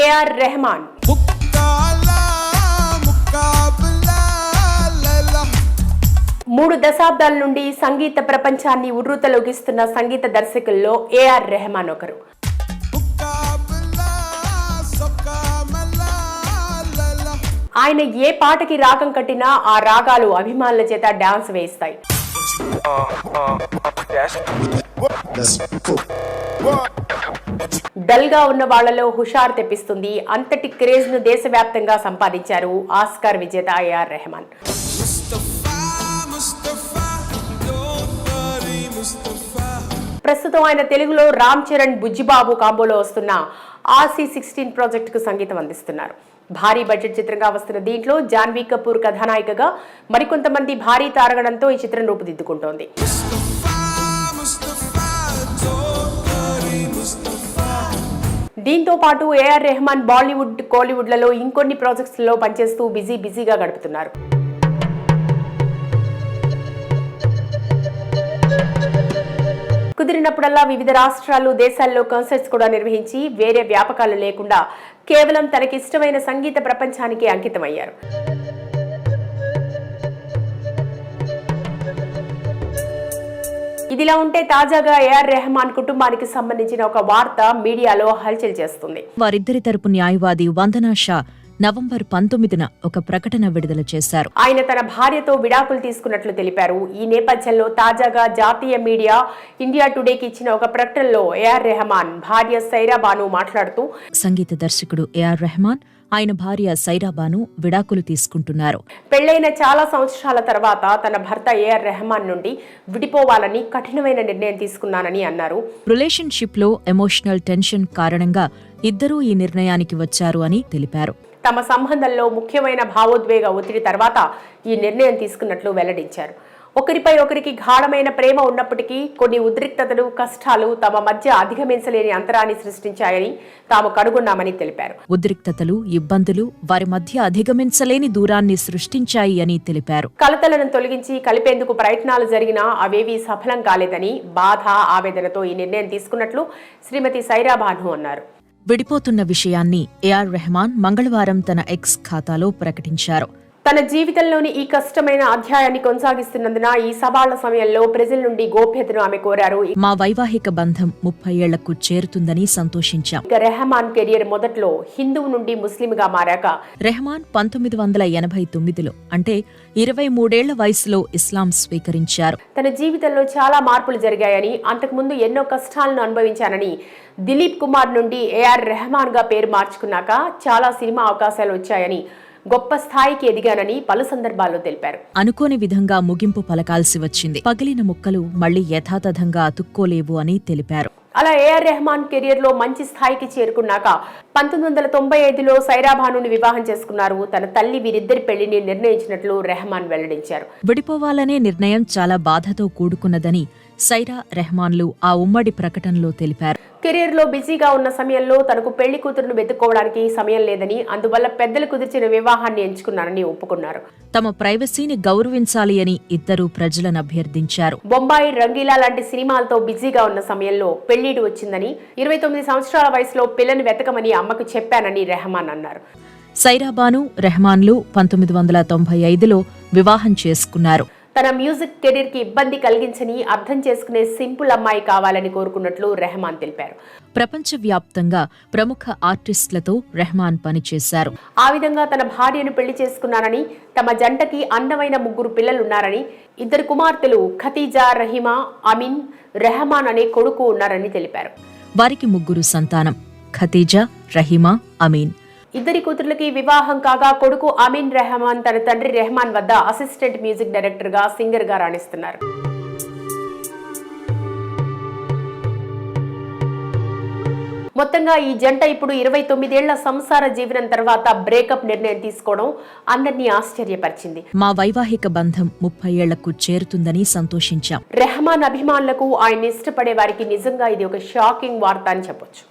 AR Rahman. 3 దశాబ్దాల నుండి సంగీత ప్రపంచాన్ని ఉర్రూతలొగిస్తున్న సంగీత దర్శకుల్లో ఏఆర్ రెహమాన్ ఒకరు. ఆయన ఏ పాటకి రాగం కట్టినా ఆ రాగాలు అభిమానుల చేత డాన్స్ వేస్తాయి. డల్ గా ఉన్న వాళ్లలో హుషారు తెప్పిస్తుంది. అంతటి క్రేజ్ ను దేశవ్యాప్తంగా సంపాదించారు ఆస్కార్ విజేత ఏఆర్ రెహమాన్. ప్రస్తుతం ఆయన తెలుగులో రామ్ చరణ్ బుజ్జిబాబు కాంబోలో వస్తున్న RC16 ప్రాజెక్ట్ కు సంగీతం అందిస్తున్నారు. భారీ బడ్జెట్ చిత్రంగా వస్తున్న దీంట్లో జాన్వీ కపూర్ కథానాయికగా మరికొంతమంది భారీ తారగణంతో ఈ చిత్రం రూపుదిద్దుకుంటోంది. దీంతో పాటు ఏఆర్ రెహమాన్ బాలీవుడ్, కోలీవుడ్లలో ఇంకొన్ని ప్రాజెక్ట్స్లో పనిచేస్తూ బిజీగా గడుపుతున్నారు. కుదిరినప్పుడల్లా వివిధ రాష్ట్రాలు, దేశాల్లో కాన్సర్ట్స్ కూడా నిర్వహించి వేరే వ్యాపకాలు లేకుండా కేవలం తనకిష్టమైన సంగీత ప్రపంచానికి అంకితమయ్యారు. ఇదిలా ఉంటే తాజాగా ఏఆర్ రెహమాన్ కుటుంబానికి సంబంధించిన ఒక వార్త మీడియాలో హల్చల్ చేస్తుంది. వారిద్దరి తరపు న్యాయవాది వందనా షా నవంబర్ 19న ఒక ప్రకటన విడుదల చేశారు. ఆయన తన భార్యతో విడాకులు తీసుకున్నట్లు తెలిపారు. ఈ నేపథ్యంలో తాజాగా జాతీయ మీడియా ఇండియా టుడేకి ఇచ్చిన ఒక ప్రకటనలో ఏఆర్ రెహమాన్ భార్య సైరా బాను మాట్లాడుతూ, సంగీత దర్శకుడు ఏఆర్ రెహమాన్ ఆయన భార్య సైరా బాను విడాకులు తీసుకుంటున్నారు. పెళ్లైన చాలా సంవత్సరాల తర్వాత తన భర్త ఏఆర్ రెహమాన్ నుండి విడిపోవాలని కఠినమైన నిర్ణయం తీసుకున్నానని అన్నారు. రిలేషన్షిప్ లో ఎమోషనల్ టెన్షన్ కారణంగా ఇద్దరూ ఈ నిర్ణయానికి వచ్చారు అని తెలిపారు. తమ సంబంధంలో ముఖ్యమైన భావోద్వేగ ఒత్తిడి తర్వాత ఈ నిర్ణయం తీసుకున్నట్లు వెల్లడించారు. ఒకరిపై ఒకరికి గాఢమైన ప్రేమ ఉన్నప్పటికీ కొన్ని ఉద్రిక్తతలు, కష్టాలు తమ మధ్య అధిగమించలేని అంతరాన్ని సృష్టించాయని తాము కనుగొన్నామని తెలిపారు. ఉద్రిక్తతలు, ఇబ్బందులు వారి మధ్య అధిగమించలేని దూరాన్ని సృష్టించాయి అని తెలిపారు. కలతలను తొలగించి కలిపేందుకు ప్రయత్నాలు జరిగినా అవేవీ సఫలం కాలేదని బాధ, ఆవేదనతో ఈ నిర్ణయం తీసుకున్నట్లు శ్రీమతి సైరా బాను అన్నారు. విడిపోతున్న విషయాన్ని ఏఆర్ రెహమాన్ మంగళవారం తన ఎక్స్ ఖాతాలో ప్రకటించారు. తన జీవితంలోని ఈ కష్టమైన అధ్యాయాన్ని కొనసాగిస్తున్నందున ఈ సవాళ్ల సమయంలో ప్రజల నుండి గోప్యతను ఆమె కోరారు. మా వైవాహిక బంధం 30 ఏళ్లకు చేరుతుందని సంతోషించాం. రెహమాన్ కెరియర్ మొదట్లో హిందువు నుండి ముస్లింగా మారాక రెహమాన్ 1989లో అంటే 23 ఏళ్ల వయసులో ఇస్లాం స్వీకరించారు. తన జీవితంలో చాలా మార్పులు జరిగాయని, అంతకుముందు ఎన్నో కష్టాలను అనుభవించానని, దిలీప్ కుమార్ నుండి ఏఆర్ రెహమాన్ గా పేరు మార్చుకున్నాక చాలా సినిమా అవకాశాలు వచ్చాయని, గొప్ప స్థాయికి ఎదిగానని పలు సందర్భాల్లో తెలిపారు. అనుకోని విధంగా ముగింపు పలకాల్సి వచ్చింది. పగిలిన ముక్కలు మళ్లీ యథాతథంగా అతుక్కోలేవు అని తెలిపారు. అలా ఏఆర్ రెహమాన్ కెరియర్ లో మంచి స్థాయికి చేరుకున్నాక 1995లో సైరా బానుని వివాహం చేసుకున్నారు. తన తల్లి వీరిద్దరి పెళ్లిని నిర్ణయించినట్లు రెహమాన్ వెల్లడించారు. విడిపోవాలనే నిర్ణయం చాలా బాధతో కూడుకున్నదని సైరా రెహమాన్లు ఆ ఉమ్మడి ప్రకటనలో తెలిపారు. కెరీర్ లో బిజీగా ఉన్న సమయంలో తనకు పెళ్లి కూతురును వెతుక్కోవడానికి సమయం లేదని, అందువల్ల పెద్దలు కుదిర్చిన వివాహాన్ని ఎంచుకున్నారని ఒప్పుకున్నారు. తమ ప్రైవసీని గౌరవించాలి అని ఇద్దరు ప్రజలను అభ్యర్థించారు. బొంబాయి, రంగీలా లాంటి సినిమాలతో బిజీగా ఉన్న సమయంలో పెళ్లిడు వచ్చిందని, 29 సంవత్సరాల వయసులో పిల్లని వెతకమని అమ్మకు చెప్పానని రెహమాన్ అన్నారు. సైరా బాను, రెహమాన్లు 1995లో వివాహం చేసుకున్నారు. తన మ్యూజిక్ కెరీర్ కి ఇబ్బంది కలిగించని, అర్థం చేసుకునే సింపుల్ అమ్మాయి కావాలని కోరుకున్నట్లు రెహమాన్ తెలిపారు. ప్రపంచవ్యాప్తంగా ప్రముఖ ఆర్టిస్టులతో రెహమాన్ పనిచేశారు. ఆ విధంగా తన భార్యను పెళ్లి చేసుకున్నానని, తమ జంటకి అందమైన 3 పిల్లలున్నారని, 2 కుమార్తెలు ఖతీజా, రహీమా, అమీన్, రెహమాన్ అనే కొడుకు ఉన్నారని తెలిపారు. వారికి 3 సంతానం: ఖతీజా, రహీమా, అమీన్. 2 కూతుర్లకి వివాహం కాగా కొడుకు అమీన్ రెహమాన్ తన తండ్రి రెహమాన్ వద్ద అసిస్టెంట్ మ్యూజిక్ డైరెక్టర్ గా, సింగర్ గా రాణిస్తున్నారు. మొత్తంగా ఈ జంట ఇప్పుడు 29 ఏళ్ల సంసార జీవనం తర్వాత బ్రేకప్ నిర్ణయం తీసుకోవడం అందరినీ ఆశ్చర్యపరిచింది. మా వైవాహిక బంధం 30 ఏళ్లకు చేరుతుందని సంతోషించాం. రెహమాన్ అభిమానులకు, ఆయన ఇష్టపడే వారికి నిజంగా ఇది ఒక షాకింగ్ వార్త అని చెప్పొచ్చు.